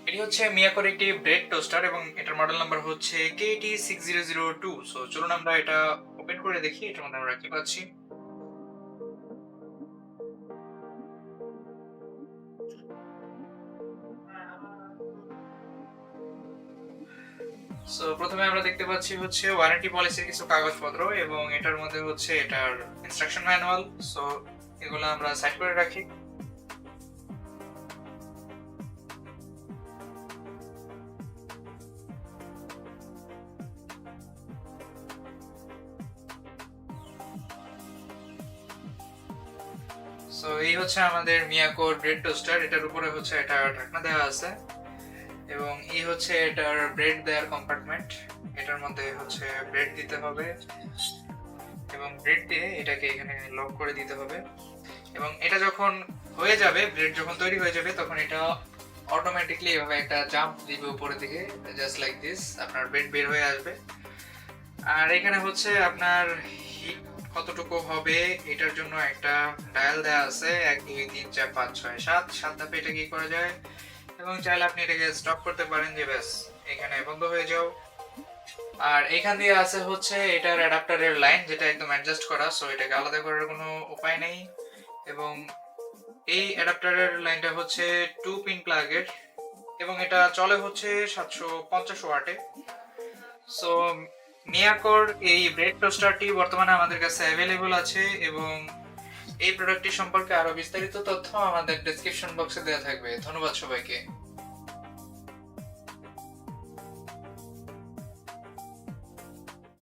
এটি হচ্ছে মিয়াকোর একটি ব্রেড টোস্টার এবং এটার মডেল নাম্বার হচ্ছে KT6002। সো চলুন আমরা এটা ওপেন করে দেখি এটার মধ্যে আমরা কি পাচ্ছি। সো প্রথমে আমরা দেখতে পাচ্ছি হচ্ছে ওয়ারেন্টি পলিসির কিছু কাগজপত্র এবং এটার মধ্যে হচ্ছে এটার ইনস্ট্রাকশন ম্যানুয়াল। সো এগুলো আমরা সাইড করে রাখি। সো এই হচ্ছে আমাদের মিয়াকোর ব্রেড টোস্টার। এটার উপরে হচ্ছে এটা ঢাকনা দেওয়া আছে এবং এই হচ্ছে এটার ব্রেড দেওয়ার কম্পার্টমেন্ট। এটার মধ্যে হচ্ছে ব্রেড দিতে হবে এবং ব্রেড দিয়ে এটাকে এখানে লক করে দিতে হবে এবং এটা যখন হয়ে যাবে, ব্রেড যখন তৈরি হয়ে যাবে, তখন এটা অটোমেটিকলি এভাবে একটা জাম্প দিবে উপরের দিকে, জাস্ট লাইক দিস। আপনার ব্রেড বের হয়ে আসবে। আর এখানে হচ্ছে আপনার হিট কতটুকু হবে এটার জন্য একটা ডায়াল দেওয়া আছে, 1 2 3 4 5 6 7 ধাপে এটা কি করা যায় এবং চাইলে আপনি এটাকে স্টপ করতে পারেন যে ব্যাস এখানে বন্ধ হয়ে যাও। আর এখান দিয়ে আছে হচ্ছে এটার অ্যাডাপ্টারের লাইন, যেটা একদম অ্যাডজাস্ট করা। সো এটাকে আলাদা করার কোনো উপায় নেই এবং এই অ্যাডাপ্টারের লাইনটা হচ্ছে 2 পিন প্লাগের এবং এটা চলে হচ্ছে 750 ওয়াটে। সো মিয়াকোর এই ব্রেড টোস্টারটি বর্তমানে আমাদের কাছে অ্যাভেলেবল আছে এবং এই প্রোডাক্টটি সম্পর্কে আরো বিস্তারিত তথ্য আমাদের ডেসক্রিপশন বক্সে দেওয়া থাকবে। ধন্যবাদ সবাইকে।